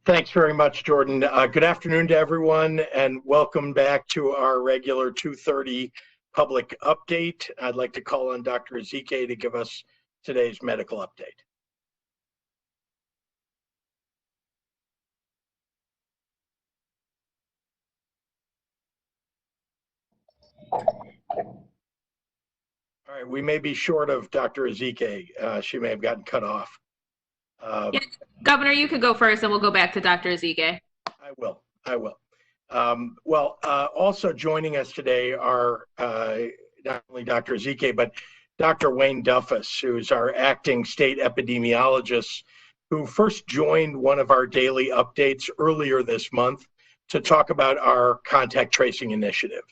Thanks very much, Jordan. Good afternoon to everyone, and welcome back to our regular 2:30 public update. I'd like to call on Dr. Ezike to give us today's medical update. All right, we may be short of Dr. Ezike. She may have gotten cut off. Yeah, Governor, you could go first, and we'll go back to Dr. Ezike. I will. Also joining us today are not only Dr. Ezike, but Dr. Wayne Duffus, who's our acting state epidemiologist, who first joined one of our daily updates earlier this month to talk about our contact tracing initiative.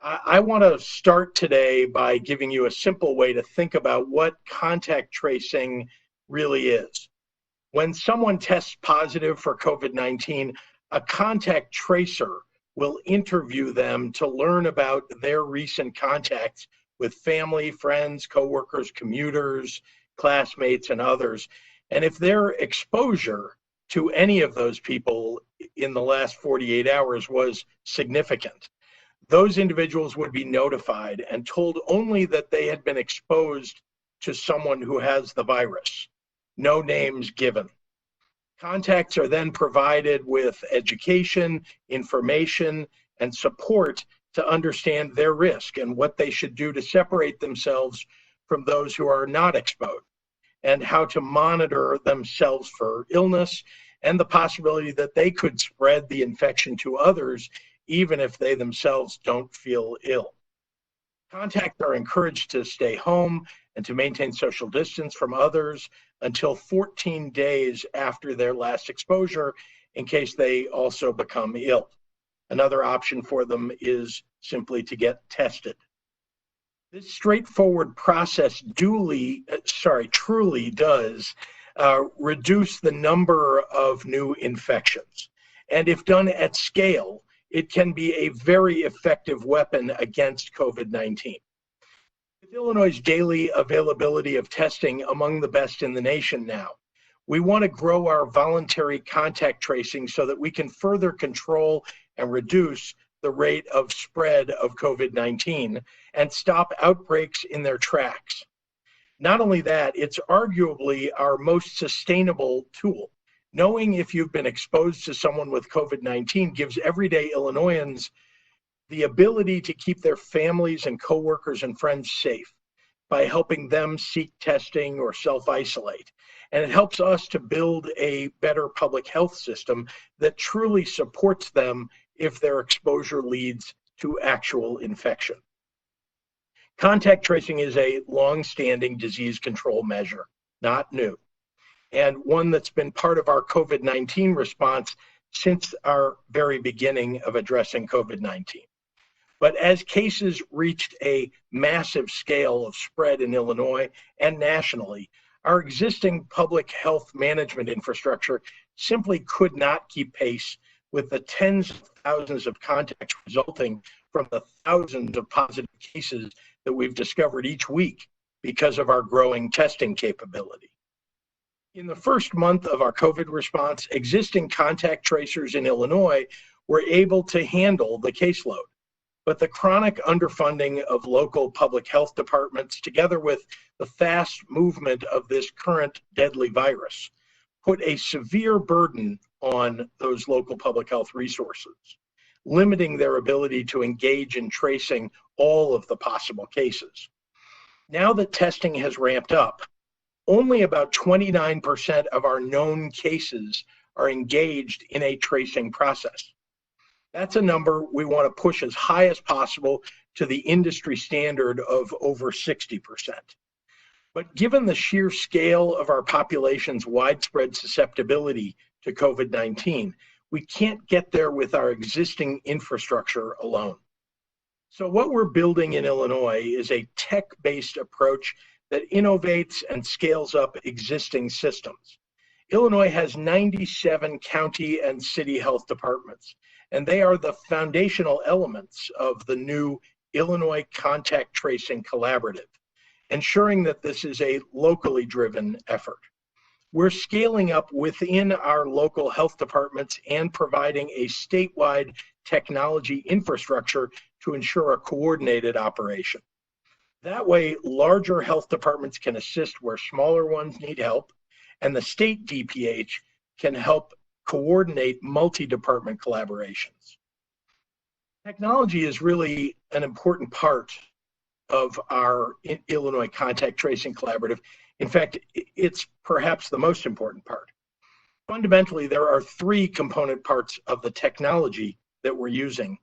I want to start today by giving you a simple way to think about what contact tracing really is. When someone tests positive for COVID-19, a contact tracer will interview them to learn about their recent contacts with family, friends, coworkers, commuters, classmates, and others. And if their exposure to any of those people in the last 48 hours was significant, those individuals would be notified and told only that they had been exposed to someone who has the virus. No names given. Contacts are then provided with education, information, and support to understand their risk and what they should do to separate themselves from those who are not exposed, and how to monitor themselves for illness and the possibility that they could spread the infection to others even if they themselves don't feel ill. Contacts are encouraged to stay home and to maintain social distance from others until 14 days after their last exposure in case they also become ill. Another option for them is simply to get tested. This straightforward process truly does reduce the number of new infections. And if done at scale, it can be a very effective weapon against COVID-19. With Illinois' daily availability of testing among the best in the nation now, we want to grow our voluntary contact tracing so that we can further control and reduce the rate of spread of COVID-19 and stop outbreaks in their tracks. Not only that, it's arguably our most sustainable tool. Knowing if you've been exposed to someone with COVID-19 gives everyday Illinoisans the ability to keep their families and coworkers and friends safe by helping them seek testing or self-isolate. And it helps us to build a better public health system that truly supports them if their exposure leads to actual infection. Contact tracing is a long-standing disease control measure, not new, and one that's been part of our COVID-19 response since our very beginning of addressing COVID-19. But as cases reached a massive scale of spread in Illinois and nationally, our existing public health management infrastructure simply could not keep pace with the tens of thousands of contacts resulting from the thousands of positive cases that we've discovered each week because of our growing testing capability. In the first month of our COVID response, existing contact tracers in Illinois were able to handle the caseload. But the chronic underfunding of local public health departments, together with the fast movement of this current deadly virus, put a severe burden on those local public health resources, limiting their ability to engage in tracing all of the possible cases. Now that testing has ramped up, only about 29% of our known cases are engaged in a tracing process. That's a number we want to push as high as possible to the industry standard of over 60%. But given the sheer scale of our population's widespread susceptibility to COVID-19, we can't get there with our existing infrastructure alone. So what we're building in Illinois is a tech-based approach that innovates and scales up existing systems. Illinois has 97 county and city health departments, and they are the foundational elements of the new Illinois Contact Tracing Collaborative, ensuring that this is a locally driven effort. we're scaling up within our local health departments and providing a statewide technology infrastructure to ensure a coordinated operation. That way, larger health departments can assist where smaller ones need help, and the state DPH can help coordinate multi-department collaborations. Technology is really an important part of our Illinois Contact Tracing Collaborative. In fact, it's perhaps the most important part. Fundamentally, there are three component parts of the technology that we're using.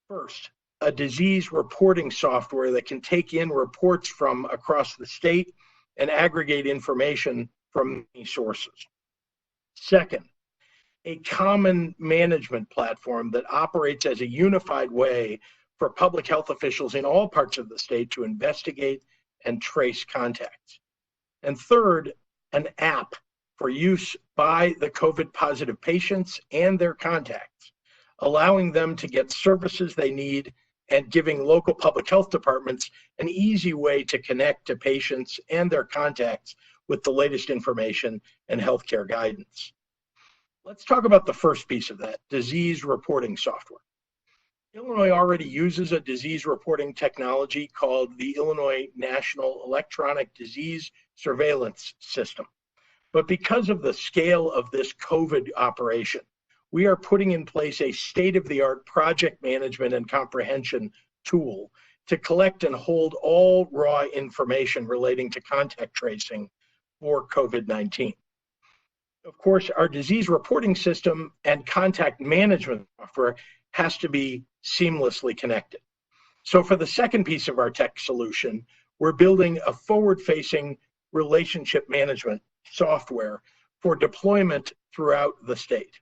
First, a disease reporting software that can take in reports from across the state and aggregate information from many sources. Second, a common management platform that operates as a unified way for public health officials in all parts of the state to investigate and trace contacts. And third, an app for use by the COVID positive patients and their contacts, allowing them to get services they need and giving local public health departments an easy way to connect to patients and their contacts with the latest information and healthcare guidance. Let's talk about the first piece of that, disease reporting software. Illinois already uses a disease reporting technology called the Illinois National Electronic Disease Surveillance System. But because of the scale of this COVID operation, we are putting in place a state-of-the-art project management and comprehension tool to collect and hold all raw information relating to contact tracing for COVID-19. Of course, our disease reporting system and contact management software has to be seamlessly connected. So for the second piece of our tech solution, we're building a forward-facing relationship management software for deployment throughout the state.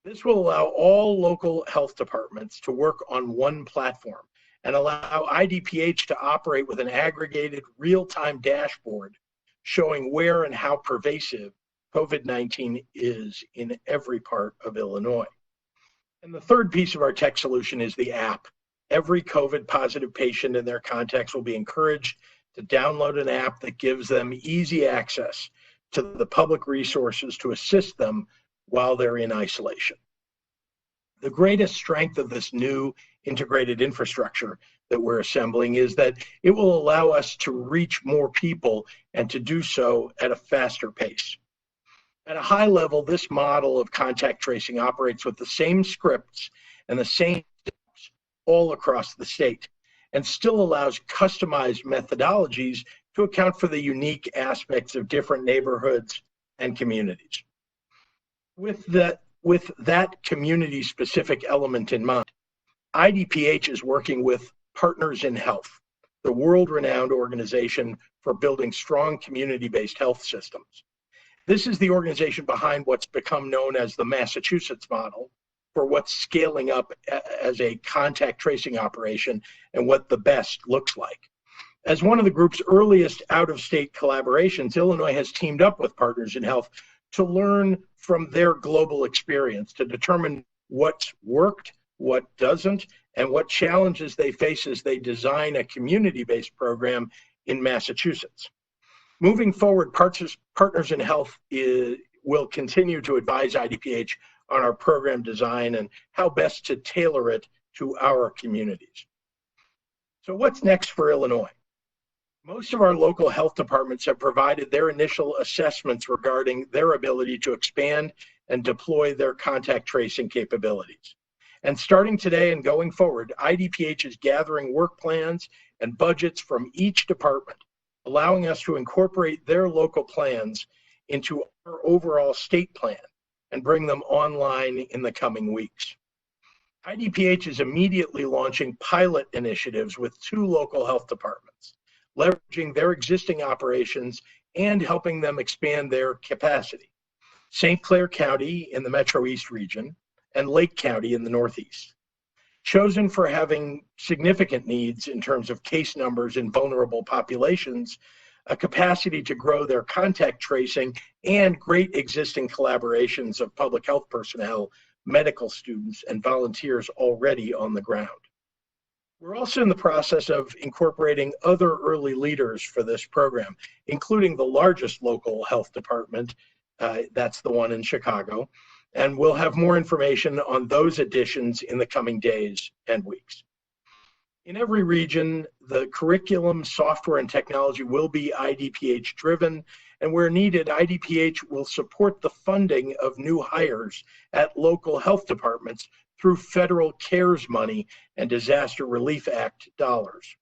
This will allow all local health departments to work on one platform and allow IDPH to operate with an aggregated real-time dashboard showing where and how pervasive COVID-19 is in every part of Illinois. And the third piece of our tech solution is the app. Every COVID positive patient and their contacts will be encouraged to download an app that gives them easy access to the public resources to assist them while they're in isolation. The greatest strength of this new integrated infrastructure that we're assembling is that it will allow us to reach more people and to do so at a faster pace. At a high level, this model of contact tracing operates with the same scripts and the same steps all across the state and still allows customized methodologies to account for the unique aspects of different neighborhoods and communities. With that community-specific element in mind, IDPH is working with Partners in Health, the world-renowned organization for building strong community-based health systems. This is the organization behind what's become known as the Massachusetts model for what's scaling up as a contact tracing operation and what the best looks like. As one of the group's earliest out-of-state collaborations, Illinois has teamed up with Partners in Health to learn from their global experience to determine what's worked, what doesn't, and what challenges they face as they design a community-based program in Massachusetts. Moving forward, Partners in Health will continue to advise IDPH on our program design and how best to tailor it to our communities. So what's next for Illinois? Most of our local health departments have provided their initial assessments regarding their ability to expand and deploy their contact tracing capabilities. And starting today and going forward, IDPH is gathering work plans and budgets from each department, allowing us to incorporate their local plans into our overall state plan and bring them online in the coming weeks. IDPH is immediately launching pilot initiatives with 2 local health departments, leveraging their existing operations and helping them expand their capacity. St. Clair County in the Metro East region and Lake County in the Northeast. Chosen for having significant needs in terms of case numbers in vulnerable populations, a capacity to grow their contact tracing, and great existing collaborations of public health personnel, medical students, and volunteers already on the ground. We're also in the process of incorporating other early leaders for this program, including the largest local health department, that's the one in Chicago, and we'll have more information on those additions in the coming days and weeks. In every region, the curriculum, software, and technology will be IDPH driven, and where needed, IDPH will support the funding of new hires at local health departments through federal CARES money and Disaster Relief Act dollars.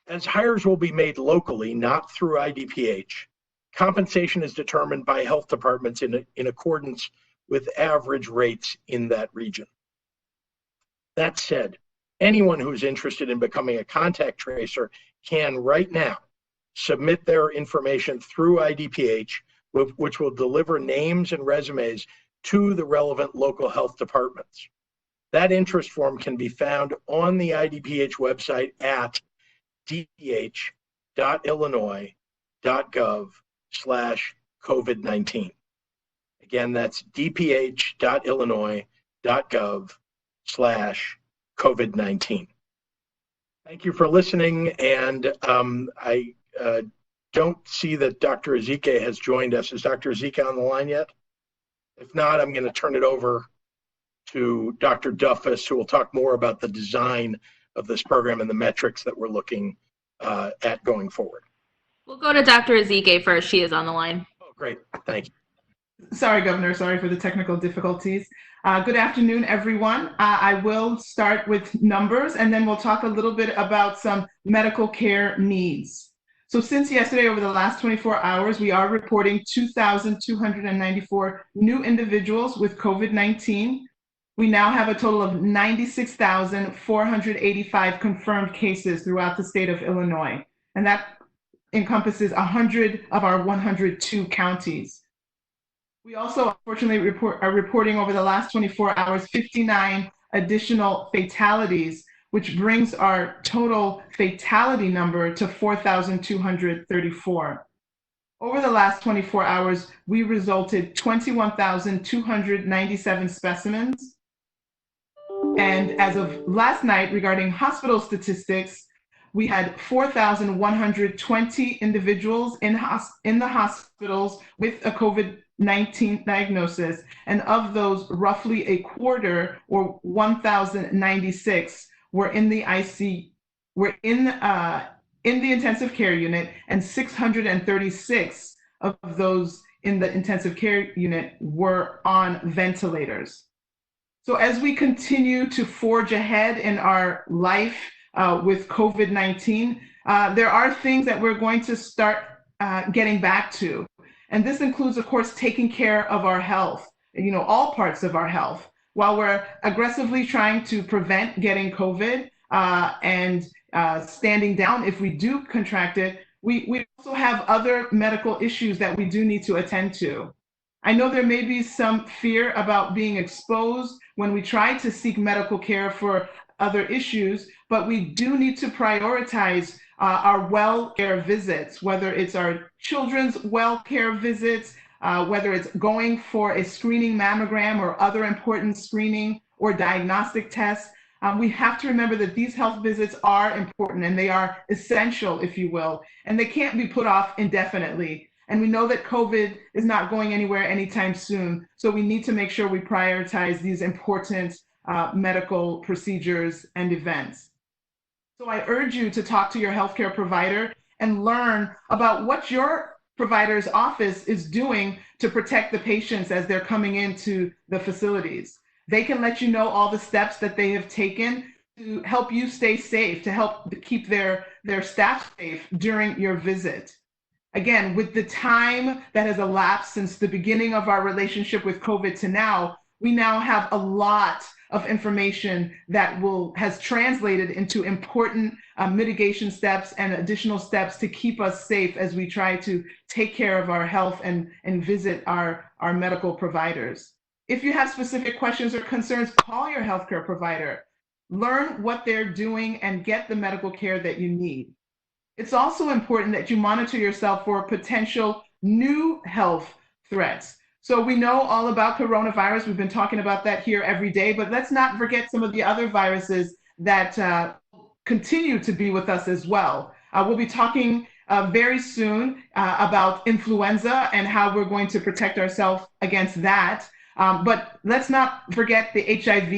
As hires will be made locally, not through IDPH, compensation is determined by health departments in accordance with average rates in that region. That said, anyone who's interested in becoming a contact tracer can right now submit their information through IDPH, which will deliver names and resumes to the relevant local health departments. That interest form can be found on the IDPH website at dph.illinois.gov/COVID-19. Again, that's dph.illinois.gov/COVID-19. Thank you for listening, and I don't see that Dr. Ezike has joined us. Is Dr. Ezike on the line yet? If not, I'm going to turn it over to Dr. Duffus, who will talk more about the design of this program and the metrics that we're looking at going forward. We'll go to Dr. Ezike first. She is on the line. Oh, great. Thank you. Sorry, Governor. Sorry for the technical difficulties. Good afternoon, everyone. I will start with numbers, and then we'll talk a little bit about some medical care needs. So since yesterday, over the last 24 hours, we are reporting 2,294 new individuals with COVID-19. We now have a total of 96,485 confirmed cases throughout the state of Illinois, and that encompasses 100 of our 102 counties. We also, unfortunately, are reporting over the last 24 hours 59 additional fatalities, which brings our total fatality number to 4,234. Over the last 24 hours, we resulted 21,297 specimens. And as of last night, regarding hospital statistics, we had 4,120 individuals in the hospitals with a COVID-19 diagnosis, and of those, roughly a quarter, or 1,096, were in the in the intensive care unit, and 636 of those in the intensive care unit were on ventilators. So as we continue to forge ahead in our life with COVID-19, there are things that we're going to start getting back to. And this includes, of course, taking care of our health, all parts of our health. While we're aggressively trying to prevent getting COVID and standing down if we do contract it, we also have other medical issues that we do need to attend to. I know there may be some fear about being exposed when we try to seek medical care for other issues, but we do need to prioritize our well care visits, whether it's our children's well care visits, whether it's going for a screening mammogram or other important screening or diagnostic tests. We have to remember that these health visits are important and they are essential, if you will, and they can't be put off indefinitely. And we know that COVID is not going anywhere anytime soon, so we need to make sure we prioritize these important medical procedures and events. So I urge you to talk to your healthcare provider and learn about what your provider's office is doing to protect the patients as they're coming into the facilities. They can let you know all the steps that they have taken to help you stay safe, to help keep their staff safe during your visit. Again, with the time that has elapsed since the beginning of our relationship with COVID to now, we now have a lot of information that has translated into important mitigation steps and additional steps to keep us safe as we try to take care of our health and visit our medical providers. If you have specific questions or concerns, call your healthcare provider. Learn what they're doing and get the medical care that you need. It's also important that you monitor yourself for potential new health threats. So we know all about coronavirus. We've been talking about that here every day, but let's not forget some of the other viruses that continue to be with us as well. We'll be talking very soon about influenza and how we're going to protect ourselves against that. But let's not forget the HIV.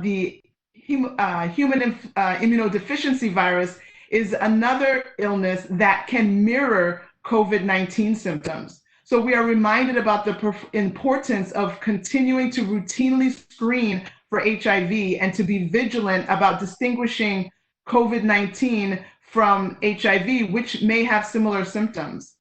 The human immunodeficiency virus is another illness that can mirror COVID-19 symptoms. So we are reminded about the importance of continuing to routinely screen for HIV and to be vigilant about distinguishing COVID-19 from HIV, which may have similar symptoms.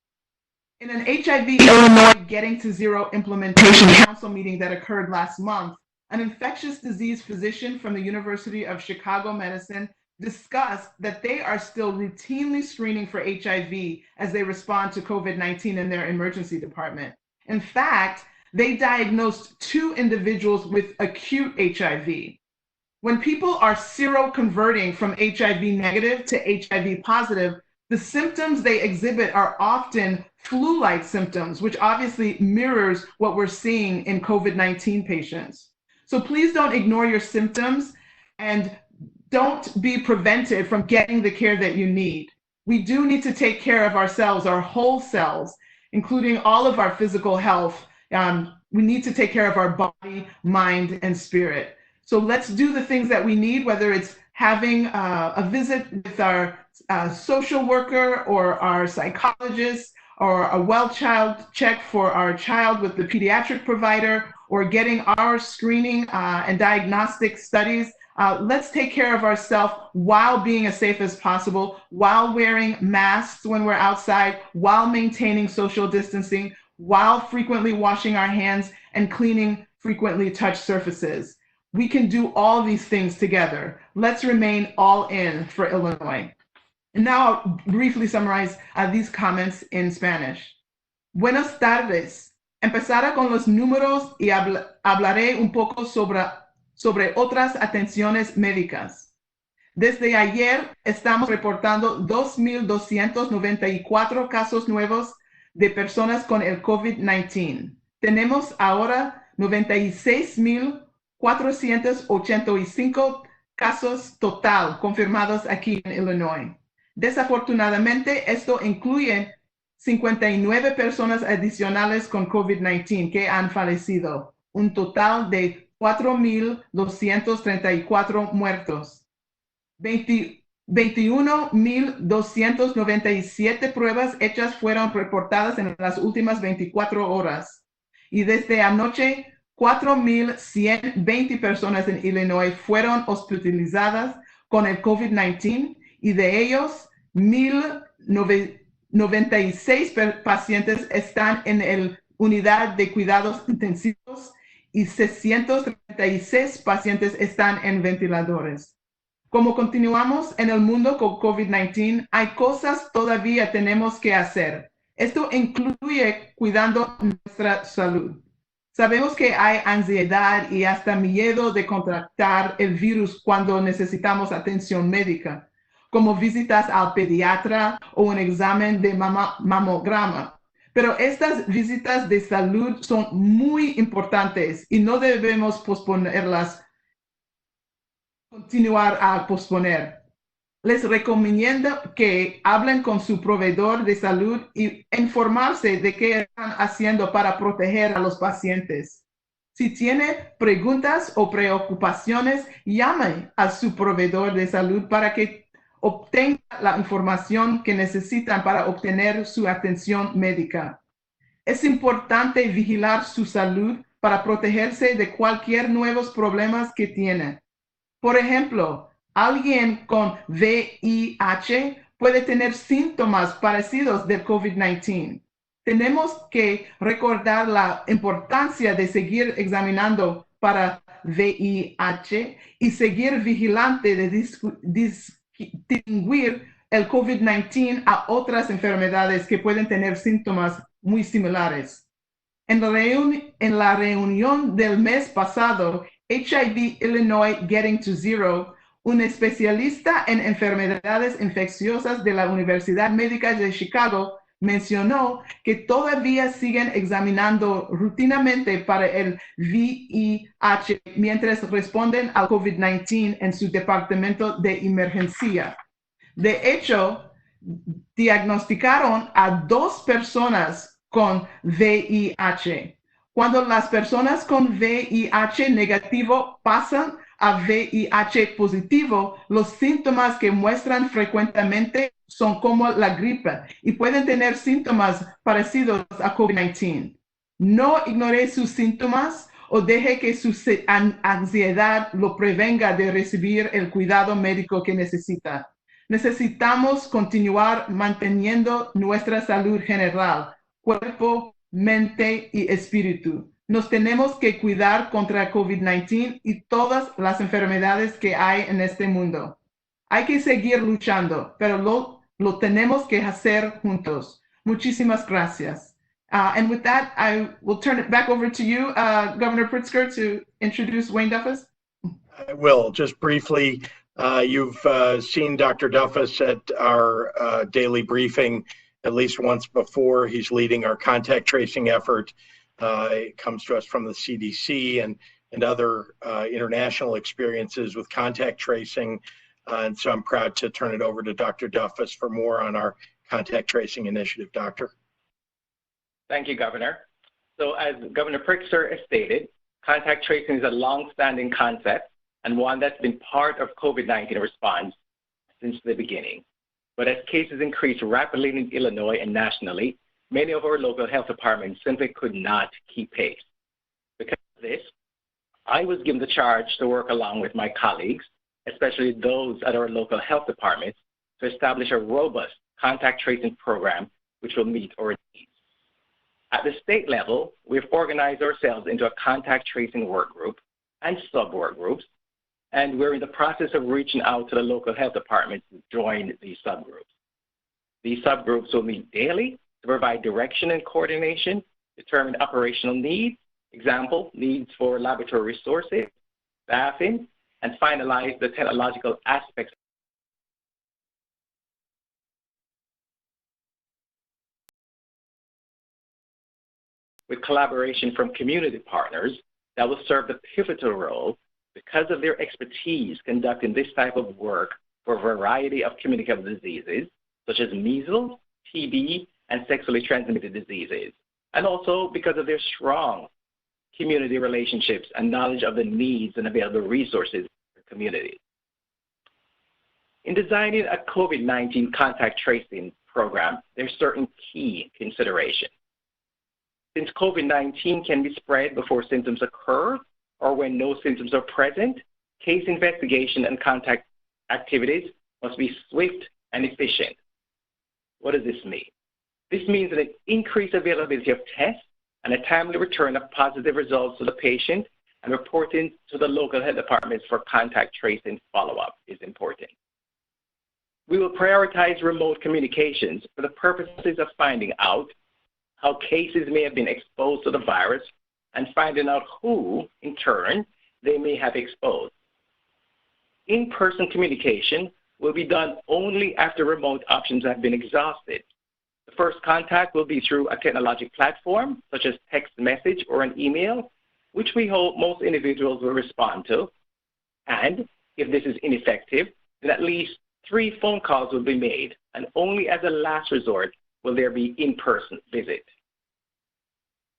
In an HIV Illinois Getting to Zero Implementation Council meeting that occurred last month, an infectious disease physician from the University of Chicago Medicine discussed that they are still routinely screening for HIV as they respond to COVID-19 in their emergency department. In fact, they diagnosed 2 individuals with acute HIV. When people are seroconverting from HIV negative to HIV positive, the symptoms they exhibit are often flu-like symptoms, which obviously mirrors what we're seeing in COVID-19 patients. So please don't ignore your symptoms and don't be prevented from getting the care that you need. We do need to take care of ourselves, our whole selves, including all of our physical health. We need to take care of our body, mind, and spirit. So let's do the things that we need, whether it's having a visit with our social worker or our psychologist, or a well child check for our child with the pediatric provider, or getting our screening and diagnostic studies. Let's take care of ourselves while being as safe as possible, while wearing masks when we're outside, while maintaining social distancing, while frequently washing our hands and cleaning frequently touched surfaces. We can do all these things together. Let's remain all in for Illinois. And now I'll briefly summarize these comments in Spanish. Buenas tardes. Empezaré con los números y hablaré un poco sobre otras atenciones médicas. Desde ayer estamos reportando 2,294 casos nuevos de personas con el COVID-19. Tenemos ahora 96,485 casos total confirmados aquí en Illinois. Desafortunadamente, esto incluye 59 personas adicionales con COVID-19 que han fallecido, un total de 4,234 muertos. 21,297 pruebas hechas fueron reportadas en las últimas 24 horas. Y desde anoche, 4,120 personas en Illinois fueron hospitalizadas con el COVID-19 y de ellos 1,096 pacientes están en la unidad de cuidados intensivos y 636 pacientes están en ventiladores. Como continuamos en el mundo con COVID-19, hay cosas todavía tenemos que hacer. Esto incluye cuidando nuestra salud. Sabemos que hay ansiedad y hasta miedo de contractar el virus cuando necesitamos atención médica, como visitas al pediatra o un examen de mamograma. Pero estas visitas de salud son muy importantes y no debemos posponerlas, continuar a posponer. Les recomiendo que hablen con su proveedor de salud y informarse de qué están haciendo para proteger a los pacientes. Si tiene preguntas o preocupaciones, llame a su proveedor de salud para que obtenga la información que necesitan para obtener su atención médica. Es importante vigilar su salud para protegerse de cualquier nuevos problemas que tiene. Por ejemplo, alguien con VIH puede tener síntomas parecidos del COVID-19. Tenemos que recordar la importancia de seguir examinando para VIH y seguir vigilante de distinguir el COVID-19 a otras enfermedades que pueden tener síntomas muy similares. En la reunión del mes pasado, HIV Illinois Getting to Zero, un especialista en enfermedades infecciosas de la Universidad Médica de Chicago, mencionó que todavía siguen examinando rutinamente para el VIH mientras responden al COVID-19 en su departamento de emergencia. De hecho, diagnosticaron a 2 personas con VIH. Cuando las personas con VIH negativo pasan a VIH positivo, los síntomas que muestran frecuentemente son como la gripe y pueden tener síntomas parecidos a COVID-19. No ignore sus síntomas o deje que su ansiedad lo prevenga de recibir el cuidado médico que necesita. Necesitamos continuar manteniendo nuestra salud general, cuerpo, mente y espíritu. Nos tenemos que cuidar contra COVID-19 y todas las enfermedades que hay en este mundo. Hay que seguir luchando, pero lo tenemos que hacer juntos. Muchísimas gracias. And with that, I will turn it back over to you, Governor Pritzker, to introduce Wayne Duffus. I will. Just briefly, you've seen Dr. Duffus at our daily briefing at least once before. He's leading our contact tracing effort. It comes to us from the CDC and other international experiences with contact tracing. And so I'm proud to turn it over to Dr. Duffus for more on our contact tracing initiative. Doctor. Thank you, Governor. So as Governor Pritzker has stated, contact tracing is a long-standing concept and one that's been part of COVID-19 response since the beginning. But as cases increased rapidly in Illinois and nationally, many of our local health departments simply could not keep pace. Because of this, I was given the charge to work along with my colleagues, especially those at our local health departments, to establish a robust contact tracing program which will meet our needs. At the state level, we've organized ourselves into a contact tracing work group and sub-work groups, and we're in the process of reaching out to the local health departments to join these subgroups. These subgroups will meet daily to provide direction and coordination, determine operational needs, example, needs for laboratory resources, staffing, and finalize the technological aspects with collaboration from community partners that will serve the pivotal role because of their expertise conducting this type of work for a variety of communicable diseases, such as measles, TB, and sexually transmitted diseases, and also because of their strong community relationships and knowledge of the needs and available resources for communities. In designing a COVID-19 contact tracing program, there's certain key considerations. Since COVID-19 can be spread before symptoms occur or when no symptoms are present, case investigation and contact activities must be swift and efficient. What does this mean? This means that an increased availability of tests and a timely return of positive results to the patient and reporting to the local health departments for contact tracing follow-up is important. We will prioritize remote communications for the purposes of finding out how cases may have been exposed to the virus and finding out who, in turn, they may have exposed. In-person communication will be done only after remote options have been exhausted. The first contact will be through a technological platform, such as text message or an email, which we hope most individuals will respond to. And if this is ineffective, then at least 3 phone calls will be made, and only as a last resort will there be in-person visit.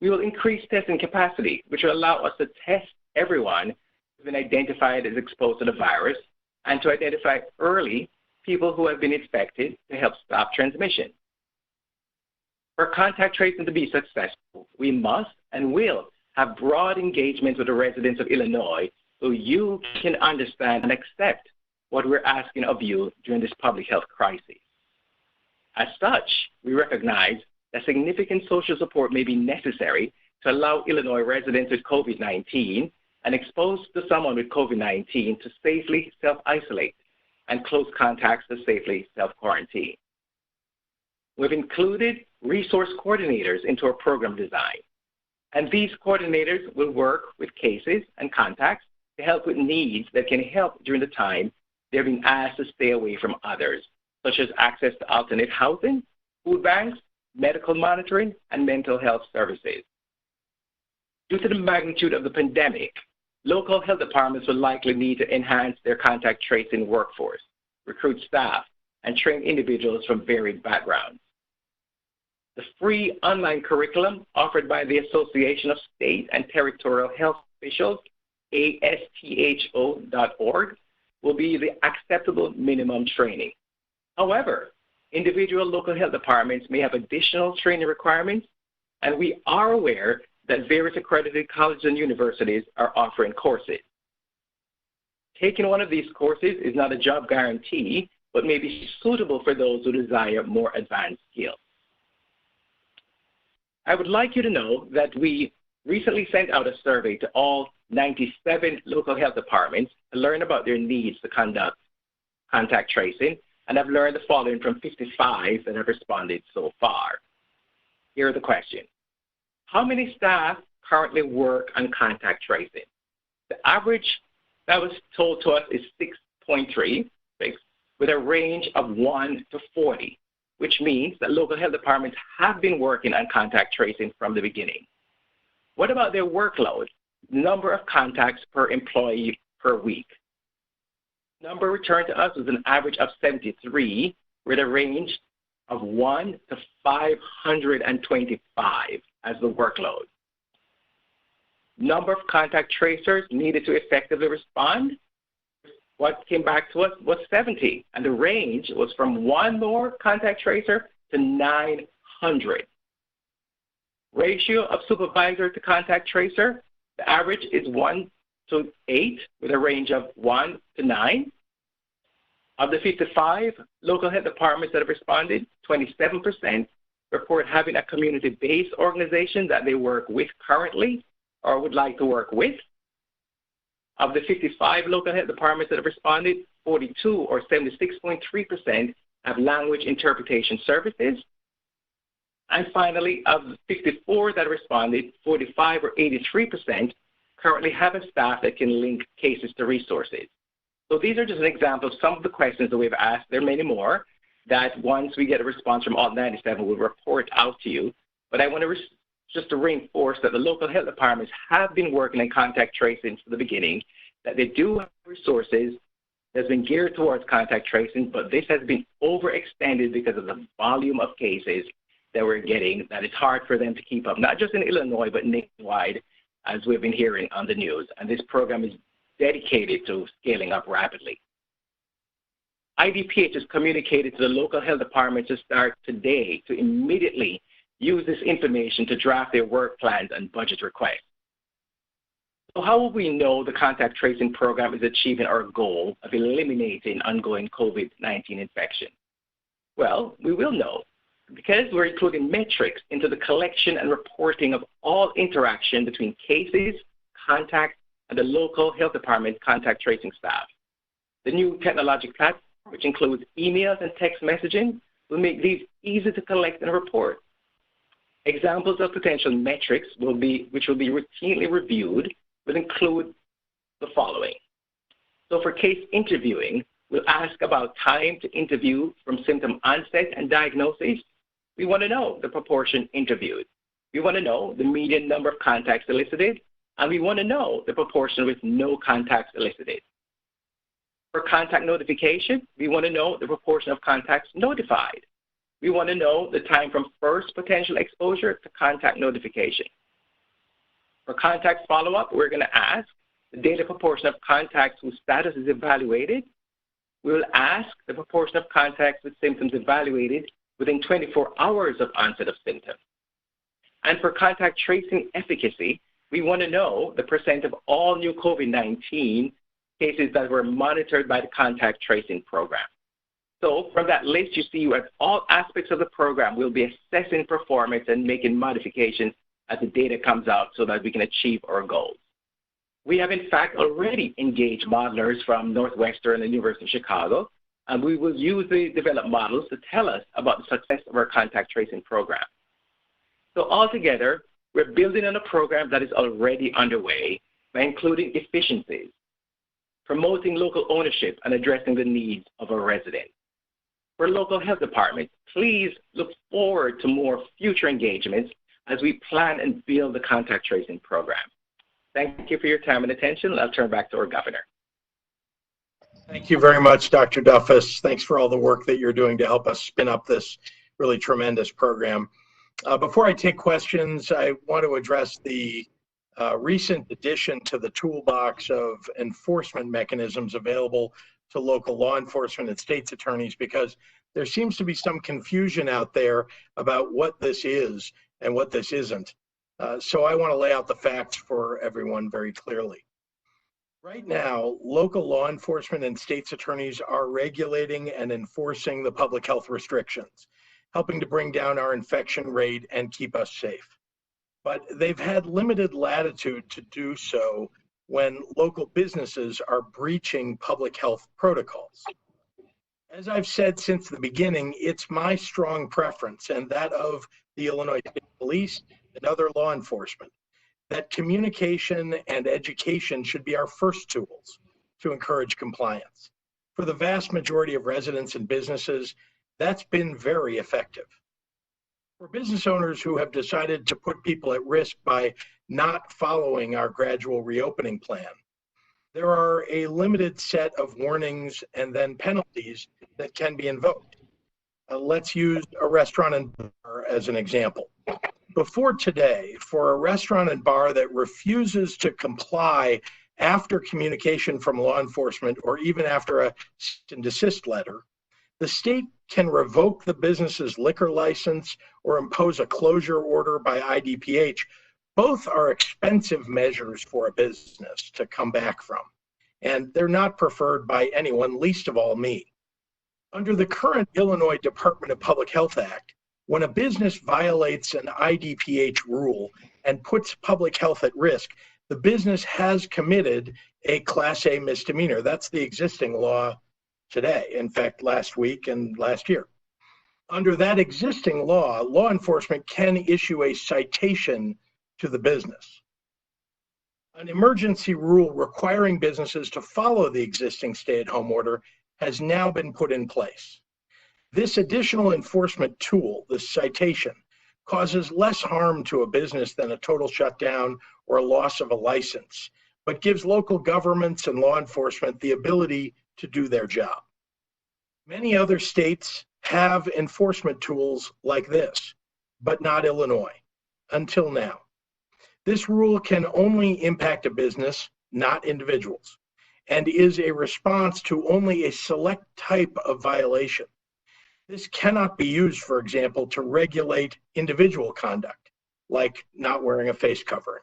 We will increase testing capacity, which will allow us to test everyone who's been identified as exposed to the virus and to identify early people who have been infected to help stop transmission. For contact tracing to be successful, we must and will have broad engagement with the residents of Illinois so you can understand and accept what we're asking of you during this public health crisis. As such, we recognize that significant social support may be necessary to allow Illinois residents with COVID-19 and exposed to someone with COVID-19 to safely self-isolate and close contacts to safely self-quarantine. We've included resource coordinators into our program design, and these coordinators will work with cases and contacts to help with needs that can help during the time they're being asked to stay away from others, such as access to alternate housing, food banks, medical monitoring, and mental health services. Due to the magnitude of the pandemic, local health departments will likely need to enhance their contact tracing workforce, recruit staff, and train individuals from varied backgrounds. The free online curriculum offered by the Association of State and Territorial Health Officials, ASTHO.org, will be the acceptable minimum training. However, individual local health departments may have additional training requirements, and we are aware that various accredited colleges and universities are offering courses. Taking one of these courses is not a job guarantee, but may be suitable for those who desire more advanced skills. I would like you to know that we recently sent out a survey to all 97 local health departments to learn about their needs to conduct contact tracing, and I've learned the following from 55 that have responded so far. Here are the questions. How many staff currently work on contact tracing? The average that was told to us is 6.3, with a range of 1 to 40, which means that local health departments have been working on contact tracing from the beginning. What about their workload? Number of contacts per employee per week. Number returned to us was an average of 73, with a range of 1 to 525 as the workload. Number of contact tracers needed to effectively respond. What came back to us was 70, and the range was from 1 more contact tracer to 900. Ratio of supervisor to contact tracer, the average is 1 to 8 with a range of 1 to 9. Of the 55 local health departments that have responded, 27% report having a community-based organization that they work with currently or would like to work with. Of the 55 local health departments that have responded, 42 or 76.3% have language interpretation services. And finally, of the 54 that responded, 45 or 83% currently have a staff that can link cases to resources. So these are just an example of some of the questions that we've asked. There are many more that once we get a response from all 97, we'll report out to you. But I want to just to reinforce that the local health departments have been working in contact tracing from the beginning, that they do have resources that's been geared towards contact tracing, but this has been overextended because of the volume of cases that we're getting, that it's hard for them to keep up, not just in Illinois, but nationwide, as we've been hearing on the news. And this program is dedicated to scaling up rapidly. IDPH has communicated to the local health departments to start today to immediately use this information to draft their work plans and budget requests. So how will we know the contact tracing program is achieving our goal of eliminating ongoing COVID-19 infection? Well, we will know because we're including metrics into the collection and reporting of all interaction between cases, contacts, and the local health department contact tracing staff. The new technological platform, which includes emails and text messaging, will make these easy to collect and report. Examples of potential metrics which will be routinely reviewed will include the following. So for case interviewing, we'll ask about time to interview from symptom onset and diagnosis. We want to know the proportion interviewed. We want to know the median number of contacts elicited, and we want to know the proportion with no contacts elicited. For contact notification, we want to know the proportion of contacts notified. We want to know the time from first potential exposure to contact notification. For contact follow-up, we're going to ask the daily proportion of contacts whose status is evaluated. We will ask the proportion of contacts with symptoms evaluated within 24 hours of onset of symptoms. And for contact tracing efficacy, we want to know the percent of all new COVID-19 cases that were monitored by the contact tracing program. So from that list, you see at all aspects of the program, we'll be assessing performance and making modifications as the data comes out so that we can achieve our goals. We have, in fact, already engaged modelers from Northwestern and the University of Chicago, and we will use the developed models to tell us about the success of our contact tracing program. So altogether, we're building on a program that is already underway by including efficiencies, promoting local ownership and addressing the needs of our residents. For local health departments, please look forward to more future engagements as we plan and build the contact tracing program. Thank you for your time and attention. I'll turn back to our governor. Thank you very much, Dr. Duffus. Thanks for all the work that you're doing to help us spin up this really tremendous program. Before I take questions, I want to address the recent addition to the toolbox of enforcement mechanisms available to local law enforcement and state's attorneys, because there seems to be some confusion out there about what this is and what this isn't. So I want to lay out the facts for everyone very clearly. Right now, local law enforcement and state's attorneys are regulating and enforcing the public health restrictions, helping to bring down our infection rate and keep us safe. But they've had limited latitude to do so when local businesses are breaching public health protocols. As I've said since the beginning, it's my strong preference and that of the Illinois State Police and other law enforcement that communication and education should be our first tools to encourage compliance. For the vast majority of residents and businesses, that's been very effective. For business owners who have decided to put people at risk by not following our gradual reopening plan, there are a limited set of warnings and then penalties that can be invoked. Let's use a restaurant and bar as an example. Before today, for a restaurant and bar that refuses to comply after communication from law enforcement or even after a cease and desist letter, the state can revoke the business's liquor license or impose a closure order by IDPH. Both are expensive measures for a business to come back from, and they're not preferred by anyone, least of all me. Under the current Illinois Department of Public Health Act, when a business violates an IDPH rule and puts public health at risk, the business has committed a Class A misdemeanor. That's the existing law today, in fact, last week and last year. Under that existing law, law enforcement can issue a citation to the business. An emergency rule requiring businesses to follow the existing stay-at-home order has now been put in place. This additional enforcement tool, the citation, causes less harm to a business than a total shutdown or a loss of a license, but gives local governments and law enforcement the ability to do their job. Many other states have enforcement tools like this, but not Illinois, until now. This rule can only impact a business, not individuals, and is a response to only a select type of violation. This cannot be used, for example, to regulate individual conduct, like not wearing a face covering.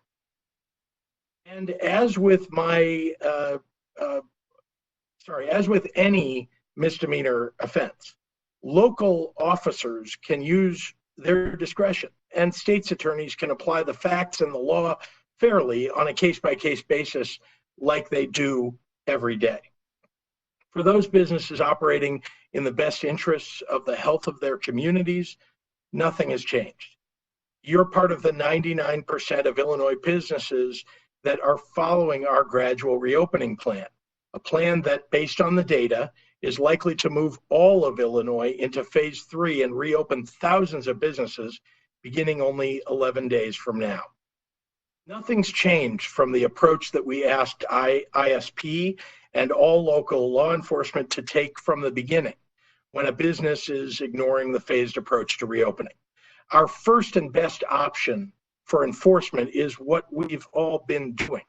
And as with any misdemeanor offense, local officers can use their discretion, and state's attorneys can apply the facts and the law fairly on a case-by-case basis like they do every day. For those businesses operating in the best interests of the health of their communities, nothing has changed. You're part of the 99% of Illinois businesses that are following our gradual reopening plan, a plan that, based on the data, is likely to move all of Illinois into phase 3 and reopen thousands of businesses beginning only 11 days from now. Nothing's changed from the approach that we asked ISP and all local law enforcement to take from the beginning when a business is ignoring the phased approach to reopening. Our first and best option for enforcement is what we've all been doing,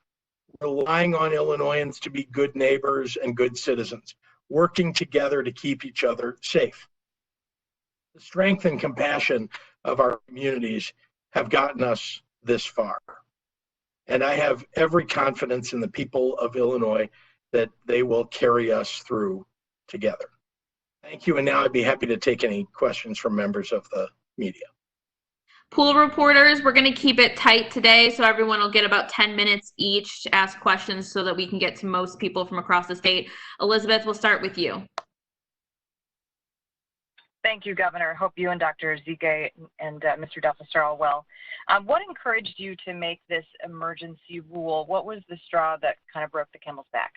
relying on Illinoisans to be good neighbors and good citizens, working together to keep each other safe. The strength and compassion of our communities have gotten us this far. And I have every confidence in the people of Illinois that they will carry us through together. Thank you. And now I'd be happy to take any questions from members of the media. Pool reporters, we're going to keep it tight today, so everyone will get about 10 minutes each to ask questions so that we can get to most people from across the state. Elizabeth, we'll start with you. Thank you, Governor. Hope you and Dr. Ezike and Mr. Duffus are all well. What encouraged you to make this emergency rule? What was the straw that kind of broke the camel's back?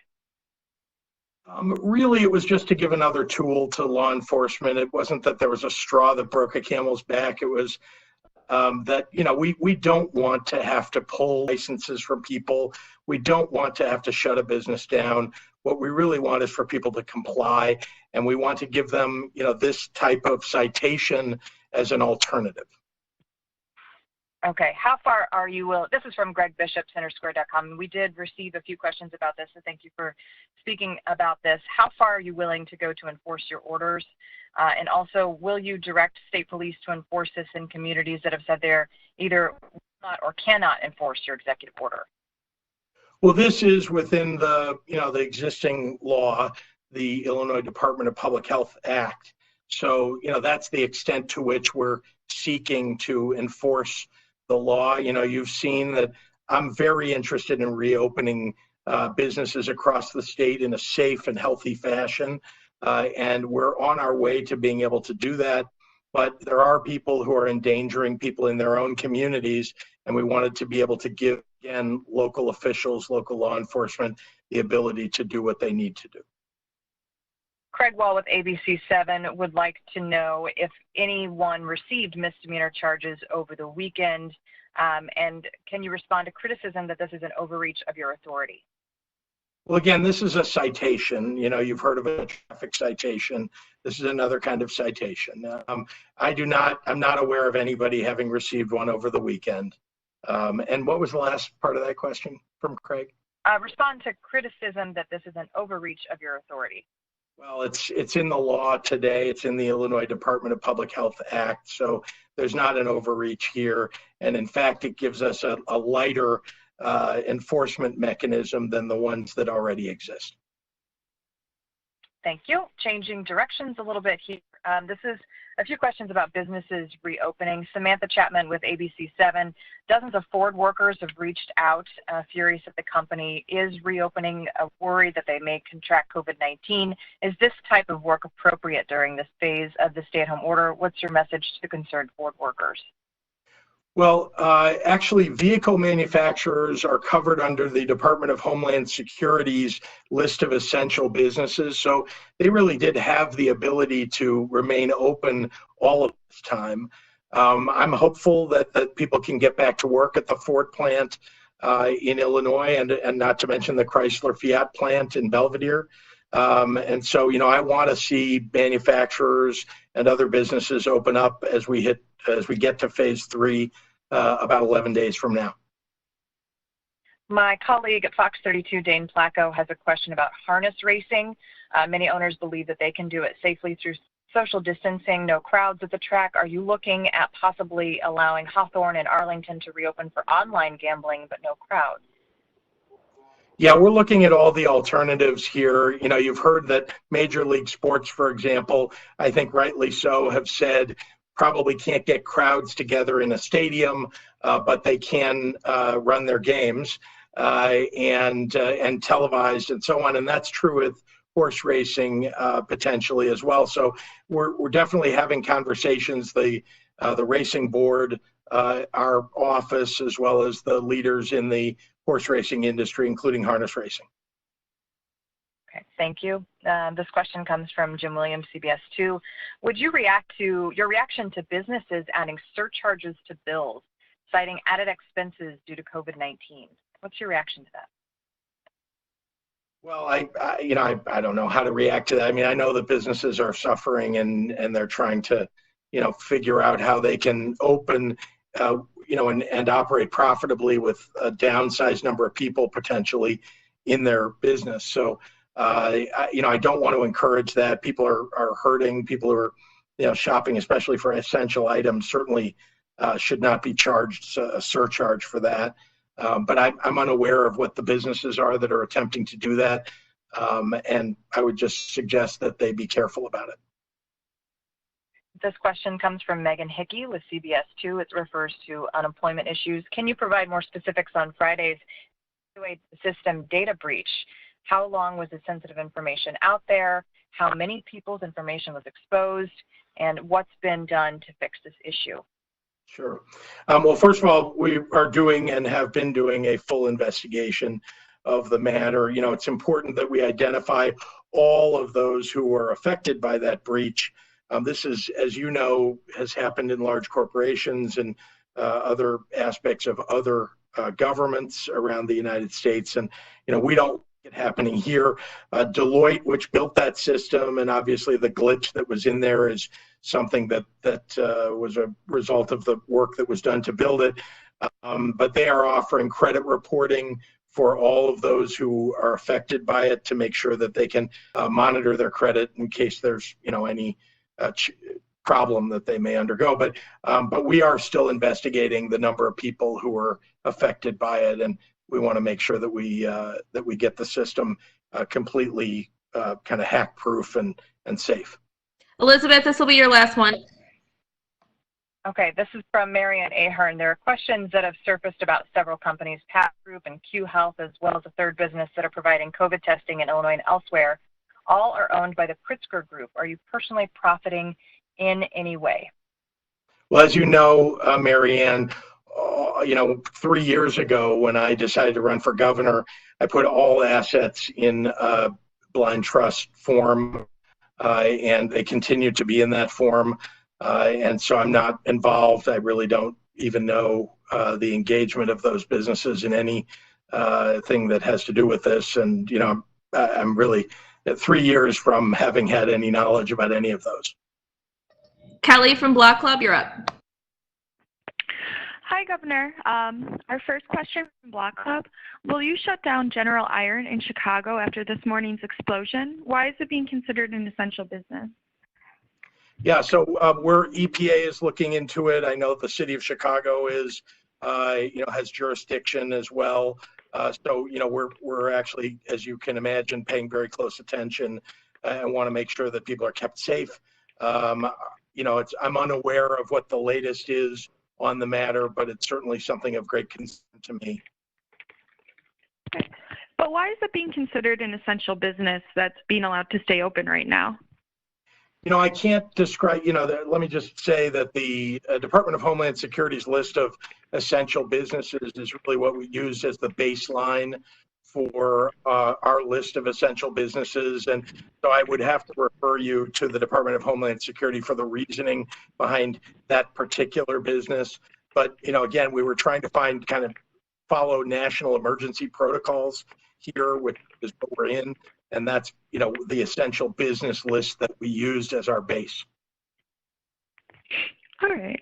Really, it was just to give another tool to law enforcement. It wasn't that there was a straw that broke a camel's back. It was that, we don't want to have to pull licenses from people. We don't want to have to shut a business down. What we really want is for people to comply, and we want to give them, this type of citation as an alternative. Okay, how far are you willing? This is from Greg Bishop, CenterSquare.com. We did receive a few questions about this, so thank you for speaking about this. How far are you willing to go to enforce your orders? And also, will you direct state police to enforce this in communities that have said they're either not or cannot enforce your executive order? Well, this is within the, the existing law, the Illinois Department of Public Health Act. So, that's the extent to which we're seeking to enforce the law. You've seen that I'm very interested in reopening businesses across the state in a safe and healthy fashion. And we're on our way to being able to do that. But there are people who are endangering people in their own communities, and we wanted to be able to give, again, local officials, local law enforcement, the ability to do what they need to do. Craig Wall with ABC7 would like to know if anyone received misdemeanor charges over the weekend, and can you respond to criticism that this is an overreach of your authority? Well, again, this is a citation. You've heard of a traffic citation. This is another kind of citation. I'm not aware of anybody having received one over the weekend. And what was the last part of that question from Craig? Respond to criticism that this is an overreach of your authority. Well, it's in the law today. It's in the Illinois Department of Public Health Act. So there's not an overreach here. And in fact, it gives us a lighter enforcement mechanism than the ones that already exist. Thank you. Changing directions a little bit here. This is a few questions about businesses reopening. Samantha Chapman with ABC7. Dozens of Ford workers have reached out, furious that the company is reopening, worried that they may contract COVID-19. Is this type of work appropriate during this phase of the stay-at-home order? What's your message to the concerned Ford workers? Well, actually, vehicle manufacturers are covered under the Department of Homeland Security's list of essential businesses. So they really did have the ability to remain open all of this time. I'm hopeful that people can get back to work at the Ford plant in Illinois, and not to mention the Chrysler Fiat plant in Belvidere. And so, I want to see manufacturers and other businesses open up as we get to phase 3 about 11 days from now. My colleague at Fox 32, Dane Placco, has a question about harness racing. Many owners believe that they can do it safely through social distancing, no crowds at the track. Are you looking at possibly allowing Hawthorne and Arlington to reopen for online gambling, but no crowds? Yeah, we're looking at all the alternatives here. You've heard that Major League Sports, for example, I think rightly so, have said probably can't get crowds together in a stadium, but they can run their games and televised and so on. And that's true with horse racing potentially as well. So we're definitely having conversations. The racing board, our office, as well as the leaders in the horse racing industry, including harness racing. Okay, thank you. This question comes from Jim Williams, CBS 2. Would you react to your reaction to businesses adding surcharges to bills, citing added expenses due to COVID-19? What's your reaction to that? Well, I don't know how to react to that. I mean, I know that businesses are suffering and they're trying to, figure out how they can open, and operate profitably with a downsized number of people potentially in their business. So, I don't want to encourage that. People are hurting. People who are, shopping, especially for essential items, certainly should not be charged a surcharge for that. But I'm unaware of what the businesses are that are attempting to do that. And I would just suggest that they be careful about it. This question comes from Megan Hickey with CBS 2. It refers to unemployment issues. Can you provide more specifics on Friday's system data breach? How long was the sensitive information out there? How many people's information was exposed? And what's been done to fix this issue? Sure. Well, first of all, we are doing and have been doing a full investigation. of the matter. You know, it's important that we identify all of those who are affected by that breach. This is, as you know, has happened in large corporations and other aspects of other governments around the United States. And, you know, we don't like it happening here. Deloitte, which built that system, and obviously the glitch that was in there is something that was a result of the work that was done to build it. But they are offering credit reporting for all of those who are affected by it to make sure that they can monitor their credit in case there's, you know, any problem that they may undergo. But we are still investigating the number of people who are affected by it, and we want to make sure that we get the system completely kind of hack-proof and safe. Elizabeth, this will be your last one. Okay, this is from Marianne Ahern. There are questions that have surfaced about several companies, Path Group and Q Health, as well as a third business that are providing COVID testing in Illinois and elsewhere. All are owned by the Pritzker Group. Are you personally profiting in any way? Well, as you know, Marianne, you know, 3 years ago when I decided to run for governor, I put all assets in a blind trust form, and they continue to be in that form. And so I'm not involved. I really don't even know the engagement of those businesses in any thing that has to do with this. And, you know, I'm really 3 years from having had any knowledge about any of those. Kelly from Block Club, you're up. Hi, Governor. Our first question from Block Club. Will you shut down General Iron in Chicago after this morning's explosion? Why is it being considered an essential business? Yeah, so EPA is looking into it. I know the city of Chicago is, you know, has jurisdiction as well. So, you know, we're actually, as you can imagine, paying very close attention and want to make sure that people are kept safe. You know, I'm unaware of what the latest is on the matter, but it's certainly something of great concern to me. But why is it being considered an essential business that's being allowed to stay open right now? You know, I can't describe, you know, let me just say that the Department of Homeland Security's list of essential businesses is really what we use as the baseline for our list of essential businesses. And so I would have to refer you to the Department of Homeland Security for the reasoning behind that particular business. But, you know, again, we were trying to follow national emergency protocols here, which is what we're in. And that's, you know, the essential business list that we used as our base. All right.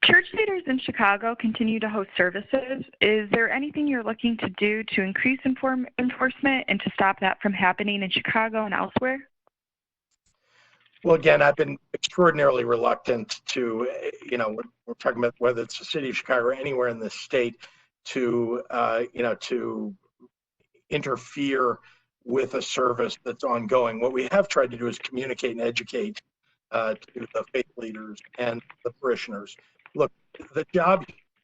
Church leaders in Chicago continue to host services. Is there anything you're looking to do to increase enforcement and to stop that from happening in Chicago and elsewhere? Well, again, I've been extraordinarily reluctant to, you know, we're talking about whether it's the city of Chicago or anywhere in the state to, you know, to interfere with a service that's ongoing. What we have tried to do is communicate and educate to the faith leaders and the parishioners. Look, the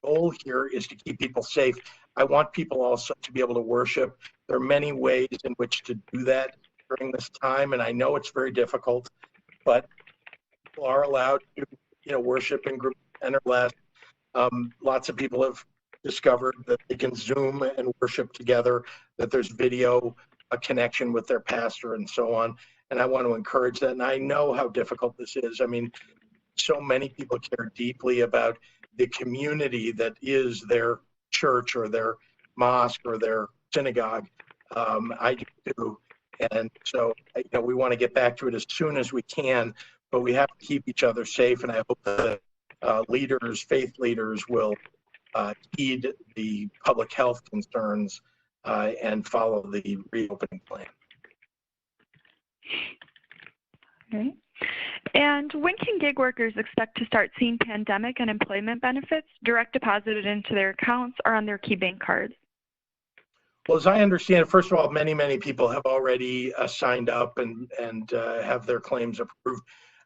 goal here is to keep people safe. I want people also to be able to worship. There are many ways in which to do that during this time, and I know it's very difficult, but people are allowed to, you know, worship in groups of 10 or less. Lots of people have discovered that they can Zoom and worship together, that there's video, a connection with their pastor and so on. And I want to encourage that. And I know how difficult this is. I mean, so many people care deeply about the community that is their church or their mosque or their synagogue. I do. And so, you know, we want to get back to it as soon as we can, but we have to keep each other safe. And I hope that leaders, faith leaders will heed the public health concerns and follow the reopening plan. Okay. And when can gig workers expect to start seeing pandemic and employment benefits direct deposited into their accounts or on their key bank cards? Well, as I understand it, first of all, many people have already signed up and have their claims approved.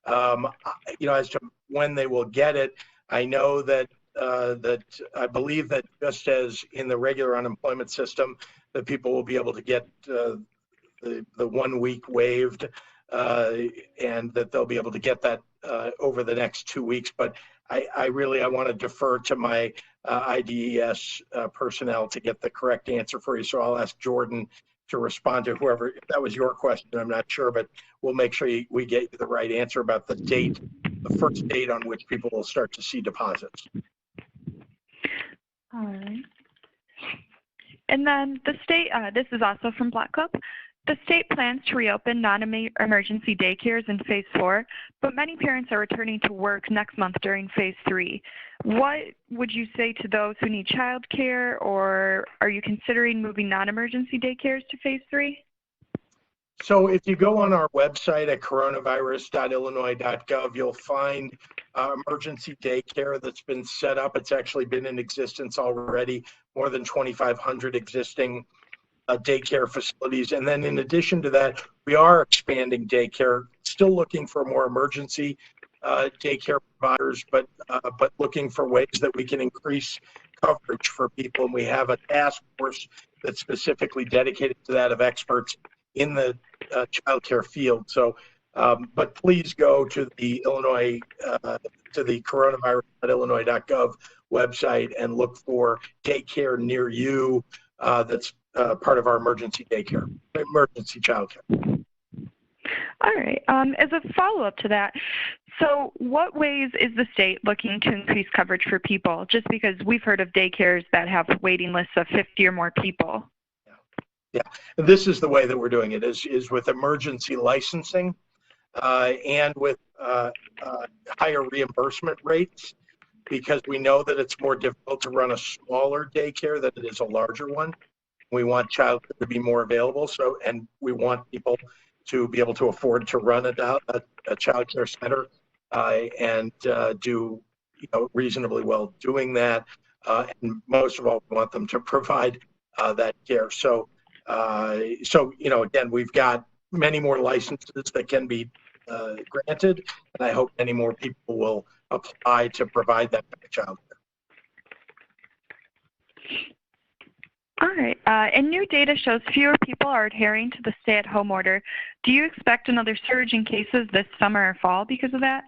You know, as to when they will get it, I know that I believe that just as in the regular unemployment system, that people will be able to get the 1 week waived, and that they'll be able to get that over the next 2 weeks. But I want to defer to my IDES personnel to get the correct answer for you. So I'll ask Jordan to respond to whoever, if that was your question, I'm not sure, but we'll make sure we get you the right answer about the date, the first date on which people will start to see deposits. All right. And then the state, this is also from Black Cup. The state plans to reopen non-emergency daycares in phase 4, but many parents are returning to work next month during phase 3. What would you say to those who need childcare, or are you considering moving non-emergency daycares to phase 3? So if you go on our website at coronavirus.illinois.gov, you'll find emergency daycare that's been set up. It's actually been in existence already, more than 2,500 existing daycare facilities. And then in addition to that, we are expanding daycare, still looking for more emergency daycare providers, but looking for ways that we can increase coverage for people. And we have a task force that's specifically dedicated to that, of experts in the childcare field. So, but please go to the coronavirus.illinois.gov website and look for daycare near you that's part of our emergency daycare, emergency childcare. All right. As a follow-up to that, so what ways is the state looking to increase coverage for people? Just because we've heard of daycares that have waiting lists of 50 or more people. Yeah, and this is the way that we're doing it, is with emergency licensing and with higher reimbursement rates, because we know that it's more difficult to run a smaller daycare than it is a larger one. We want childcare to be more available, and we want people to be able to afford to run a childcare center and do reasonably well doing that. And most of all, we want them to provide that care. So again, we've got many more licenses that can be granted, and I hope many more people will apply to provide that childcare. All right. And new data shows fewer people are adhering to the stay-at-home order. Do you expect another surge in cases this summer or fall because of that?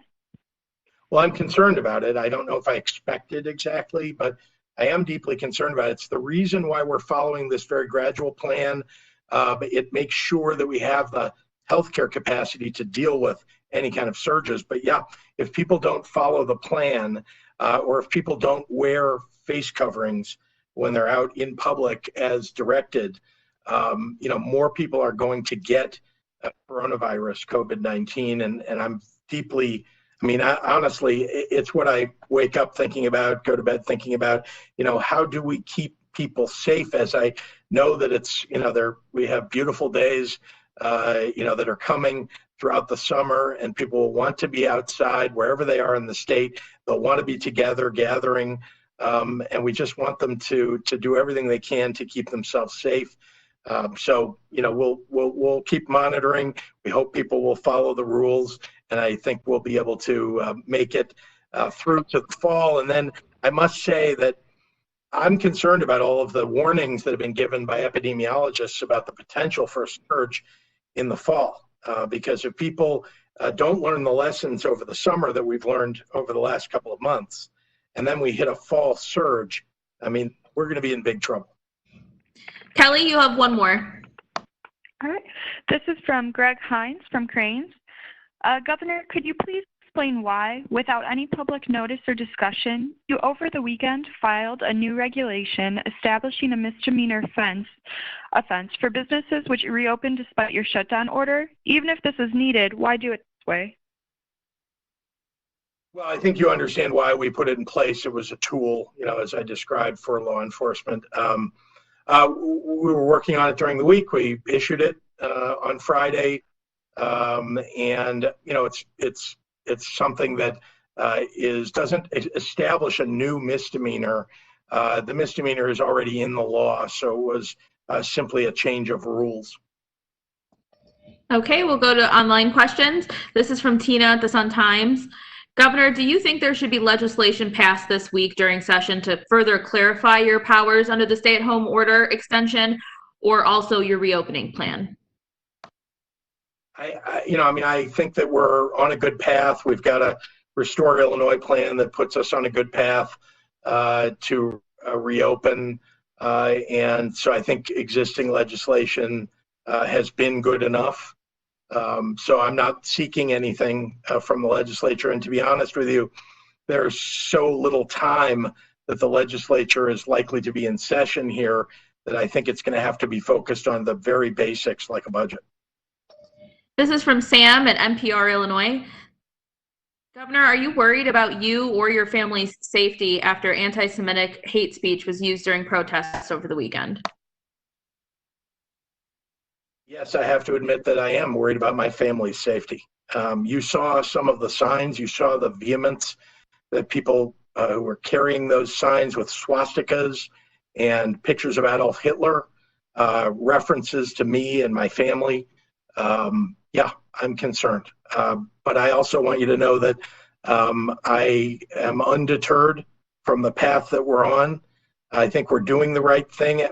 Well, I'm concerned about it. I don't know if I expect it exactly, but I am deeply concerned about it. It's the reason why we're following this very gradual plan. But it makes sure that we have the healthcare capacity to deal with any kind of surges. But yeah, if people don't follow the plan, or if people don't wear face coverings when they're out in public as directed, more people are going to get coronavirus, COVID-19, and I'm deeply, honestly, it's what I wake up thinking about, go to bed thinking about, how do we keep people safe, as I know that it's, we have beautiful days, that are coming throughout the summer, and people will want to be outside wherever they are in the state. They'll want to be together, gathering, and we just want them to do everything they can to keep themselves safe. So we'll keep monitoring. We hope people will follow the rules, and I think we'll be able to make it through to the fall. And then I must say that I'm concerned about all of the warnings that have been given by epidemiologists about the potential for a surge in the fall, because if people don't learn the lessons over the summer that we've learned over the last couple of months, and then we hit a fall surge, we're going to be in big trouble. Kelly, you have one more. All right. This is from Greg Hines from Cranes. Governor, could you please explain why, without any public notice or discussion, you over the weekend filed a new regulation establishing a misdemeanor offense for businesses which reopened despite your shutdown order? Even if this is needed, why do it this way? Well, I think you understand why we put it in place. It was a tool, as I described, for law enforcement. We were working on it during the week. We issued it on Friday, and it's something that doesn't establish a new misdemeanor. The misdemeanor is already in the law, so it was simply a change of rules. Okay, we'll go to online questions. This is from Tina at the Sun-Times. Governor, do you think there should be legislation passed this week during session to further clarify your powers under the stay-at-home order extension, or also your reopening plan? I think that we're on a good path. We've got a Restore Illinois plan that puts us on a good path to reopen. And so I think existing legislation has been good enough. So I'm not seeking anything from the legislature. And to be honest with you, there's so little time that the legislature is likely to be in session here that I think it's going to have to be focused on the very basics like a budget. This is from Sam at NPR Illinois. Governor, are you worried about you or your family's safety after anti-Semitic hate speech was used during protests over the weekend? Yes, I have to admit that I am worried about my family's safety. You saw some of the signs, you saw the vehemence that people who were carrying those signs with swastikas and pictures of Adolf Hitler, references to me and my family. Yeah, I'm concerned. But I also want you to know that I am undeterred from the path that we're on. I think we're doing the right thing.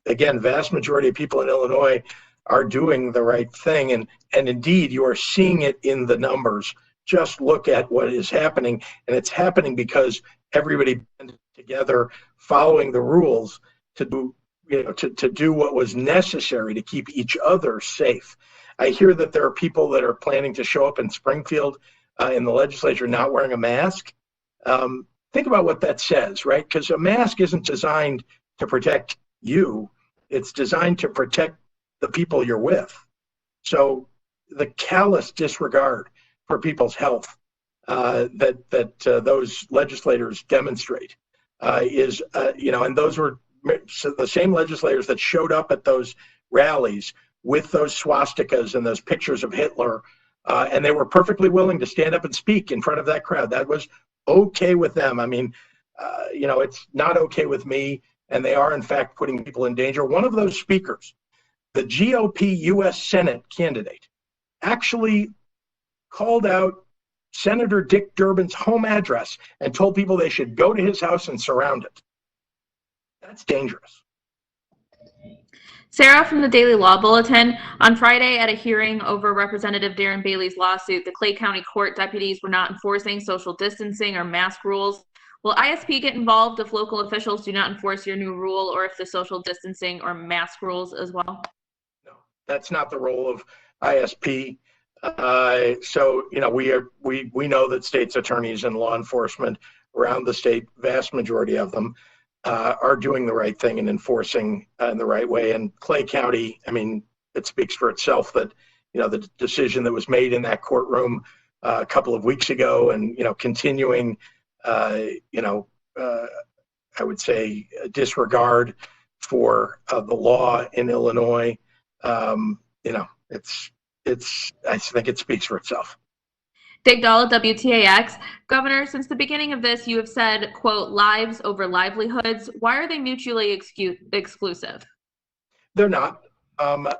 Again, vast majority of people in Illinois are doing the right thing. And indeed, you are seeing it in the numbers. Just look at what is happening. And it's happening because everybody banded together following the rules to do, to do what was necessary to keep each other safe. I hear that there are people that are planning to show up in Springfield in the legislature not wearing a mask. Think about what that says, right? Because a mask isn't designed to protect you. It's designed to protect the people you're with. So the callous disregard for people's health that those legislators demonstrate is, and those were the same legislators that showed up at those rallies with those swastikas and those pictures of Hitler, and they were perfectly willing to stand up and speak in front of that crowd. That was okay with them. I mean, it's not okay with me, and they are, in fact, putting people in danger. One of those speakers, the GOP U.S. Senate candidate, actually called out Senator Dick Durbin's home address and told people they should go to his house and surround it. That's dangerous. Sarah from the Daily Law Bulletin. On Friday, at a hearing over Representative Darren Bailey's lawsuit, the Clay County Court deputies were not enforcing social distancing or mask rules. Will ISP get involved if local officials do not enforce your new rule, or if the social distancing or mask rules as well? No, that's not the role of ISP. So we know that states' attorneys and law enforcement around the state, vast majority of them, are doing the right thing and enforcing in the right way. And Clay County, I mean, it speaks for itself that, the decision that was made in that courtroom a couple of weeks ago and, continuing, I would say disregard for the law in Illinois, I think it speaks for itself. Dig Dahl, WTAX. Governor, since the beginning of this, you have said, quote, lives over livelihoods. Why are they mutually exclusive? They're not.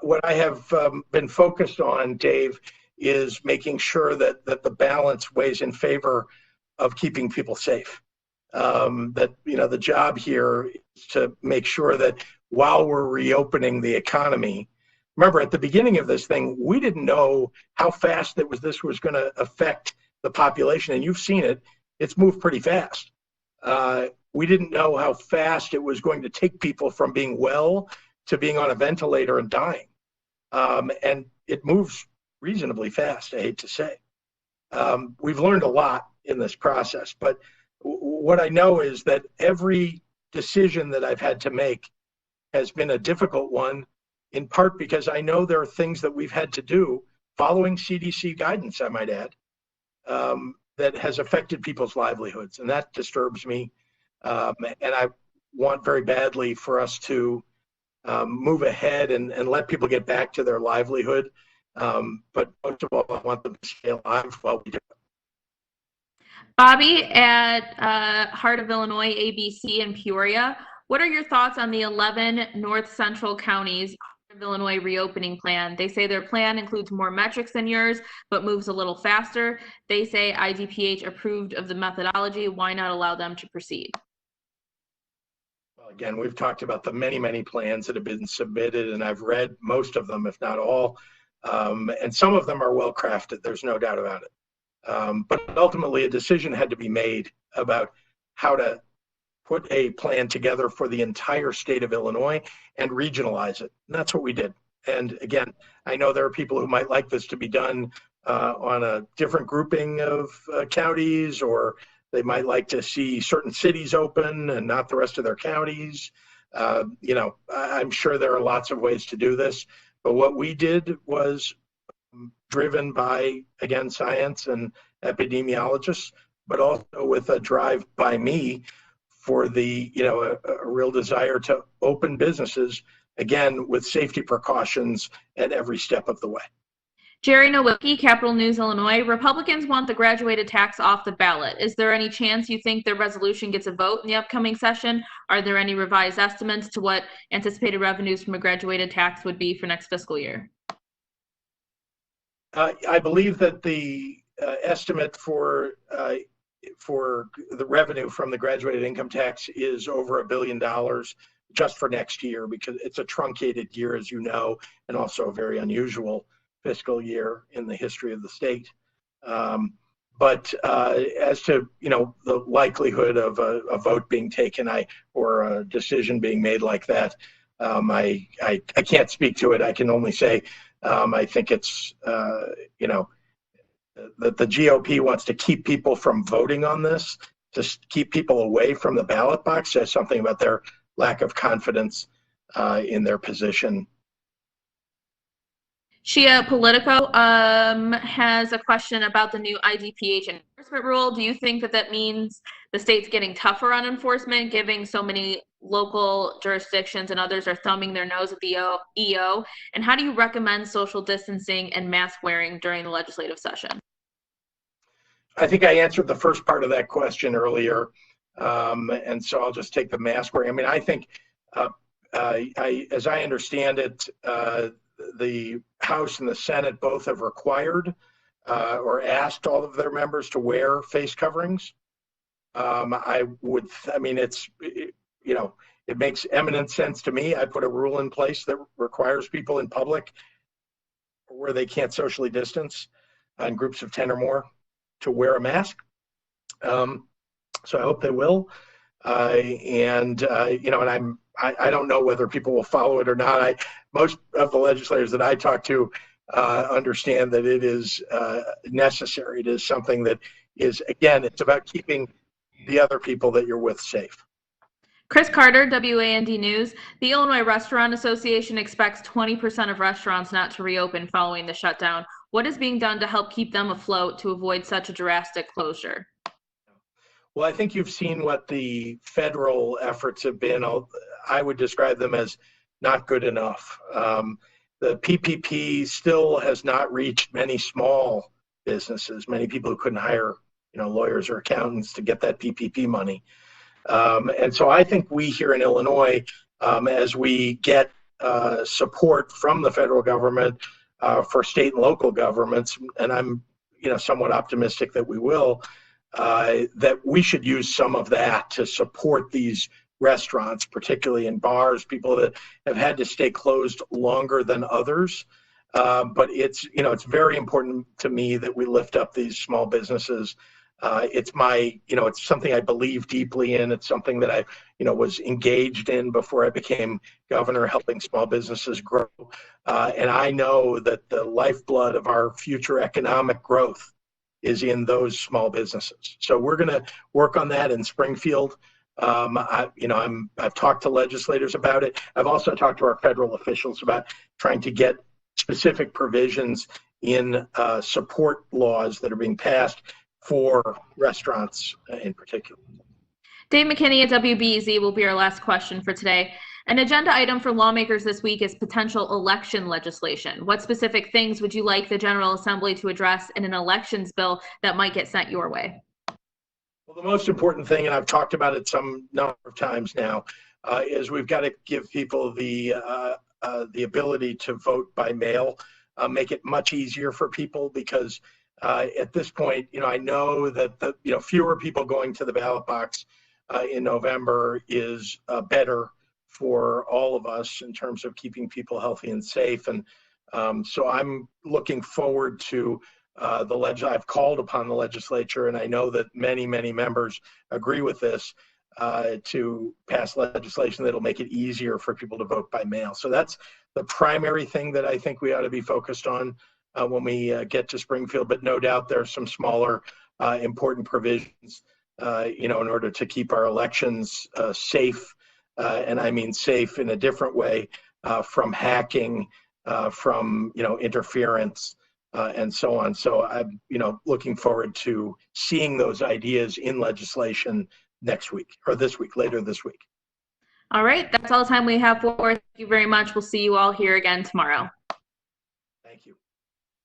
What I have been focused on, Dave, is making sure that the balance weighs in favor of keeping people safe. The job here is to make sure that while we're reopening the economy, remember, at the beginning of this thing, we didn't know how fast this was going to affect the population, and you've seen it. It's moved pretty fast. We didn't know how fast it was going to take people from being well to being on a ventilator and dying. And it moves reasonably fast, I hate to say. We've learned a lot in this process, but what I know is that every decision that I've had to make has been a difficult one, in part because I know there are things that we've had to do following CDC guidance, I might add, that has affected people's livelihoods. And that disturbs me. And I want very badly for us to move ahead and let people get back to their livelihood. But most of all, I want them to stay alive while we do it. Bobby at Heart of Illinois, ABC in Peoria. What are your thoughts on the 11 north central counties of Illinois reopening plan? They say their plan includes more metrics than yours, but moves a little faster. They say IDPH approved of the methodology. Why not allow them to proceed? Well, again, we've talked about the many, many plans that have been submitted, and I've read most of them, if not all. And some of them are well crafted. There's no doubt about it. But ultimately, a decision had to be made about how to put a plan together for the entire state of Illinois and regionalize it. And that's what we did. And again, I know there are people who might like this to be done on a different grouping of counties, or they might like to see certain cities open and not the rest of their counties. I'm sure there are lots of ways to do this, but what we did was driven by, again, science and epidemiologists, but also with a drive by me for the, a real desire to open businesses, again, with safety precautions at every step of the way. Jerry Nowicki, Capital News, Illinois. Republicans want the graduated tax off the ballot. Is there any chance you think their resolution gets a vote in the upcoming session? Are there any revised estimates to what anticipated revenues from a graduated tax would be for next fiscal year? I believe that the estimate for the revenue from the graduated income tax is over $1 billion just for next year, because it's a truncated year, as you know, and also a very unusual fiscal year in the history of the state. But as to the likelihood of a vote being taken, or a decision being made like that, I can't speak to it. I can only say I think it's that the GOP wants to keep people from voting on this, to keep people away from the ballot box. Says something about their lack of confidence in their position. Shia Politico has a question about the new IDPH enforcement rule. Do you think that means the state's getting tougher on enforcement, giving so many local jurisdictions and others are thumbing their nose at the EO? And how do you recommend social distancing and mask wearing during the legislative session? I think I answered the first part of that question earlier, and so I'll just take the mask wearing. I mean, I think, as I understand it, the House and the Senate both have required or asked all of their members to wear face coverings. It makes eminent sense to me. I put a rule in place that requires people in public where they can't socially distance in groups of 10 or more to wear a mask. So I hope they will. And I don't know whether people will follow it or not. Most of the legislators that I talk to understand that it is necessary. It is something that is, again, it's about keeping the other people that you're with safe. Chris Carter, WAND News. The Illinois Restaurant Association expects 20% of restaurants not to reopen following the shutdown. What is being done to help keep them afloat to avoid such a drastic closure? Well, I think you've seen what the federal efforts have been. I would describe them as not good enough. The PPP still has not reached many small businesses, many people who couldn't hire, lawyers or accountants to get that PPP money. And so I think we here in Illinois, as we get support from the federal government for state and local governments, and I'm, somewhat optimistic that we will, that we should use some of that to support these restaurants, particularly in bars, people that have had to stay closed longer than others. But it's very important to me that we lift up these small businesses. It's it's something I believe deeply in. It's something that I, was engaged in before I became governor, helping small businesses grow. And I know that the lifeblood of our future economic growth is in those small businesses. So we're going to work on that in Springfield. I've talked to legislators about it. I've also talked to our federal officials about trying to get specific provisions in support laws that are being passed for restaurants in particular. Dave McKinney at WBEZ will be our last question for today. An agenda item for lawmakers this week is potential election legislation. What specific things would you like the General Assembly to address in an elections bill that might get sent your way? Well, the most important thing, and I've talked about it some number of times now, is we've got to give people the ability to vote by mail, make it much easier for people, because at this point, I know that fewer people going to the ballot box in November is better for all of us in terms of keeping people healthy and safe. And so I'm looking forward to I've called upon the legislature, and I know that many members agree with this, to pass legislation that'll make it easier for people to vote by mail. So that's the primary thing that I think we ought to be focused on when we get to Springfield. But no doubt there are some smaller important provisions, in order to keep our elections safe, and I mean safe in a different way, from hacking, from interference, and so on. So I'm looking forward to seeing those ideas in legislation next week, or later this week. All right, that's all the time we have for. Thank you very much. We'll see you all here again tomorrow. Thank you.